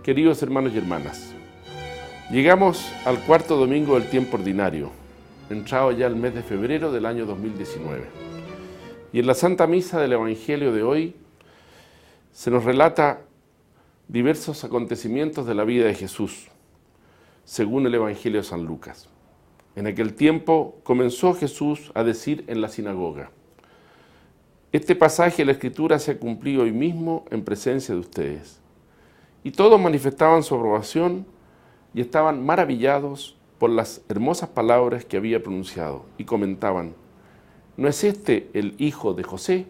Queridos hermanos y hermanas, llegamos al cuarto domingo del tiempo ordinario, entrado ya el mes de febrero del año 2019. Y en la Santa Misa del Evangelio de hoy se nos relata diversos acontecimientos de la vida de Jesús, según el Evangelio de San Lucas. En aquel tiempo comenzó Jesús a decir en la sinagoga: este pasaje de la Escritura se ha cumplido hoy mismo en presencia de ustedes. Y todos manifestaban su aprobación y estaban maravillados por las hermosas palabras que había pronunciado y comentaban: ¿no es este el hijo de José?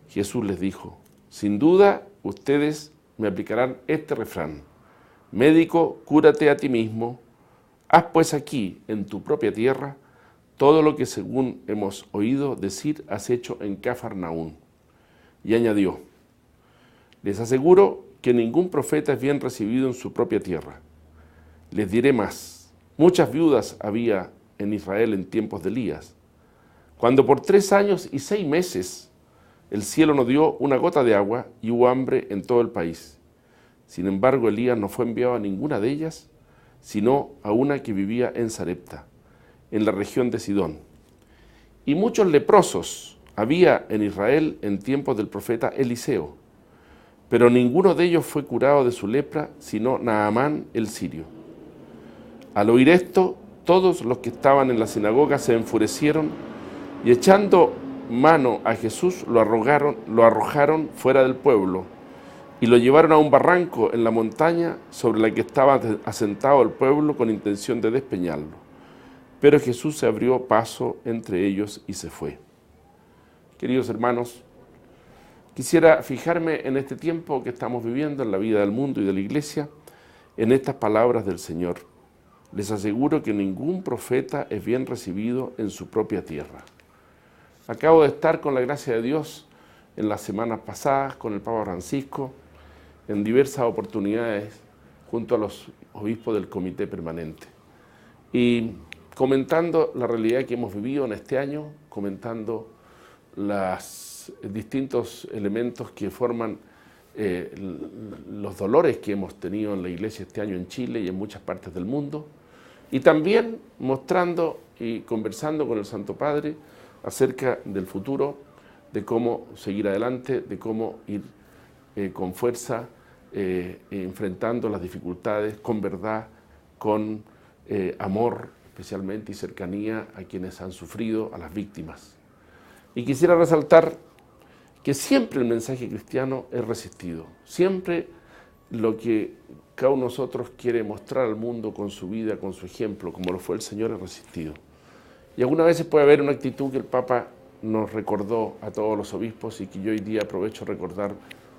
Jesús les dijo: sin duda ustedes me aplicarán este refrán: médico, cúrate a ti mismo, haz pues aquí, en tu propia tierra, todo lo que según hemos oído decir has hecho en Cafarnaún. Y añadió: les aseguro que ningún profeta es bien recibido en su propia tierra. Les diré más: muchas viudas había en Israel en tiempos de Elías, cuando por 3 años y 6 meses el cielo no dio una gota de agua y hubo hambre en todo el país. Sin embargo, Elías no fue enviado a ninguna de ellas, sino a una que vivía en Sarepta, en la región de Sidón. Y muchos leprosos había en Israel en tiempos del profeta Eliseo, pero ninguno de ellos fue curado de su lepra, sino Naamán el sirio. Al oír esto, todos los que estaban en la sinagoga se enfurecieron y echando mano a Jesús lo arrojaron fuera del pueblo y lo llevaron a un barranco en la montaña sobre la que estaba asentado el pueblo con intención de despeñarlo. Pero Jesús se abrió paso entre ellos y se fue. Queridos hermanos, quisiera fijarme en este tiempo que estamos viviendo en la vida del mundo y de la Iglesia, en estas palabras del Señor. Les aseguro que ningún profeta es bien recibido en su propia tierra. Acabo de estar, con la gracia de Dios, en las semanas pasadas con el Papa Francisco, en diversas oportunidades, junto a los obispos del Comité Permanente. Y comentando la realidad que hemos vivido en este año, comentando los distintos elementos que forman los dolores que hemos tenido en la Iglesia este año en Chile y en muchas partes del mundo, y también mostrando y conversando con el Santo Padre acerca del futuro, de cómo seguir adelante, de cómo ir con fuerza enfrentando las dificultades, con verdad, con amor especialmente y cercanía a quienes han sufrido, a las víctimas. Y quisiera resaltar que siempre el mensaje cristiano es resistido, siempre lo que cada uno de nosotros quiere mostrar al mundo con su vida, con su ejemplo, como lo fue el Señor, es resistido. Y algunas veces puede haber una actitud que el Papa nos recordó a todos los obispos y que yo hoy día aprovecho a recordar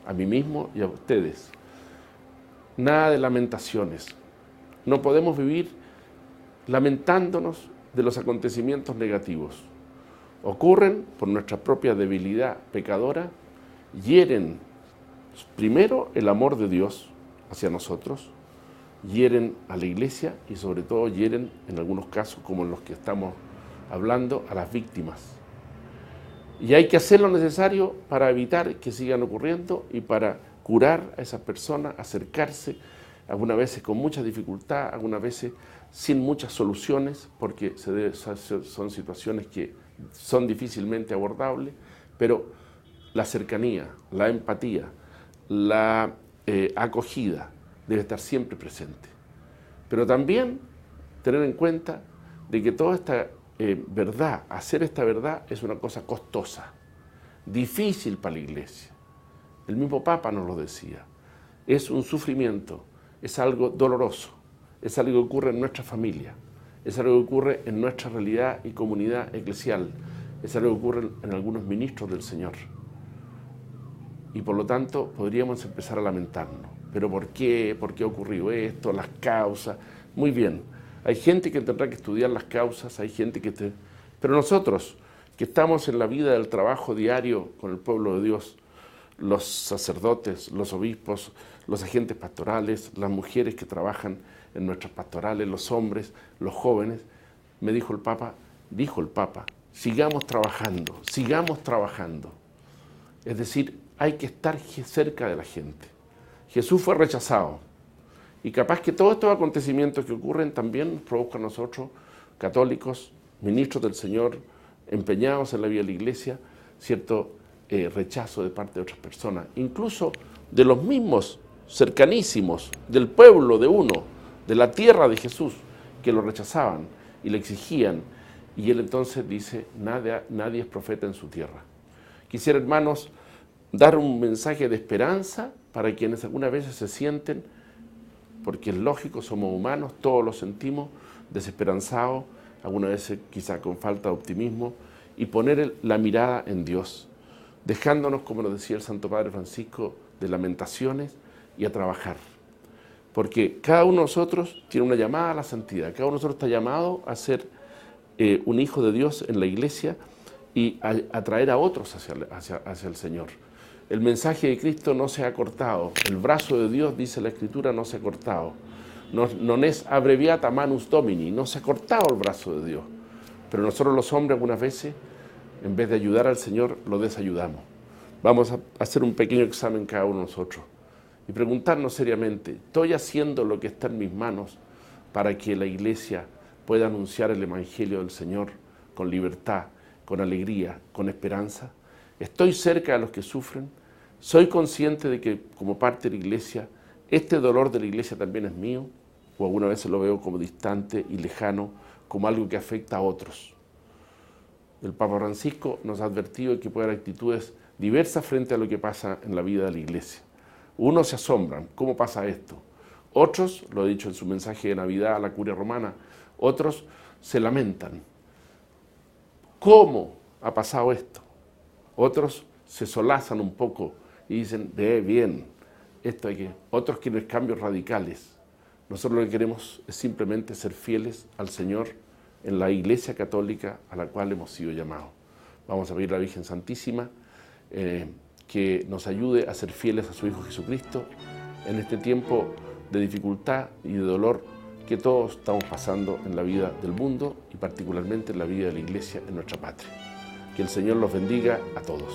a mí mismo y a ustedes. Nada de lamentaciones. No podemos vivir lamentándonos de los acontecimientos negativos. Ocurren por nuestra propia debilidad pecadora, hieren primero el amor de Dios hacia nosotros, hieren a la Iglesia y sobre todo hieren, en algunos casos como en los que estamos hablando, a las víctimas. Y hay que hacer lo necesario para evitar que sigan ocurriendo y para curar a esas personas, acercarse, algunas veces con mucha dificultad, algunas veces sin muchas soluciones, porque son situaciones que son difícilmente abordables, pero la cercanía, la empatía, la acogida debe estar siempre presente. Pero también tener en cuenta de que toda esta verdad, hacer esta verdad es una cosa costosa, difícil para la Iglesia. El mismo Papa nos lo decía. Es un sufrimiento, es algo doloroso, es algo que ocurre en nuestra familia, es algo que ocurre en nuestra realidad y comunidad eclesial, es algo que ocurre en algunos ministros del Señor. Y por lo tanto podríamos empezar a lamentarnos. ¿Pero por qué? ¿Por qué ha ocurrido esto? Las causas. Muy bien, hay gente que tendrá que estudiar las causas, hay gente que... Pero nosotros, que estamos en la vida del trabajo diario con el pueblo de Dios, los sacerdotes, los obispos, los agentes pastorales, las mujeres que trabajan en nuestras pastorales, los hombres, los jóvenes, me dijo el Papa, sigamos trabajando, sigamos trabajando. Es decir, hay que estar cerca de la gente. Jesús fue rechazado, Y capaz que todos estos acontecimientos que ocurren también provocan a nosotros, católicos, ministros del Señor, empeñados en la vida de la Iglesia, cierto rechazo de parte de otras personas, incluso de los mismos cercanísimos, del pueblo de uno, de la tierra de Jesús, que lo rechazaban y le exigían. Y él entonces dice, nadie es profeta en su tierra. Quisiera, hermanos, dar un mensaje de esperanza para quienes algunas veces se sienten, porque es lógico, somos humanos, todos lo sentimos, desesperanzados, algunas veces quizá con falta de optimismo, y poner la mirada en Dios, dejándonos, como nos decía el Santo Padre Francisco, de lamentaciones y a trabajar. Porque cada uno de nosotros tiene una llamada a la santidad, cada uno de nosotros está llamado a ser un hijo de Dios en la Iglesia y a atraer a otros hacia el Señor. El mensaje de Cristo no se ha cortado, el brazo de Dios, dice la Escritura, no se ha cortado. Non es abreviata manus Domini, no se ha cortado el brazo de Dios. Pero nosotros los hombres algunas veces, en vez de ayudar al Señor, lo desayudamos. Vamos a hacer un pequeño examen cada uno de nosotros y preguntarnos seriamente, ¿estoy haciendo lo que está en mis manos para que la Iglesia pueda anunciar el Evangelio del Señor con libertad, con alegría, con esperanza? ¿Estoy cerca de los que sufren? ¿Soy consciente de que como parte de la Iglesia, este dolor de la Iglesia también es mío? ¿O alguna vez lo veo como distante y lejano, como algo que afecta a otros? El Papa Francisco nos ha advertido de que puede haber actitudes diversas frente a lo que pasa en la vida de la Iglesia. Unos se asombran, ¿cómo pasa esto? Otros, lo ha dicho en su mensaje de Navidad a la Curia Romana, otros se lamentan. ¿Cómo ha pasado esto? Otros se solazan un poco y dicen, ve bien, esto hay que... Otros quieren cambios radicales. Nosotros lo que queremos es simplemente ser fieles al Señor en la Iglesia Católica a la cual hemos sido llamados. Vamos a pedir a la Virgen Santísima que nos ayude a ser fieles a su Hijo Jesucristo en este tiempo de dificultad y de dolor que todos estamos pasando en la vida del mundo y particularmente en la vida de la Iglesia en nuestra patria. Que el Señor los bendiga a todos.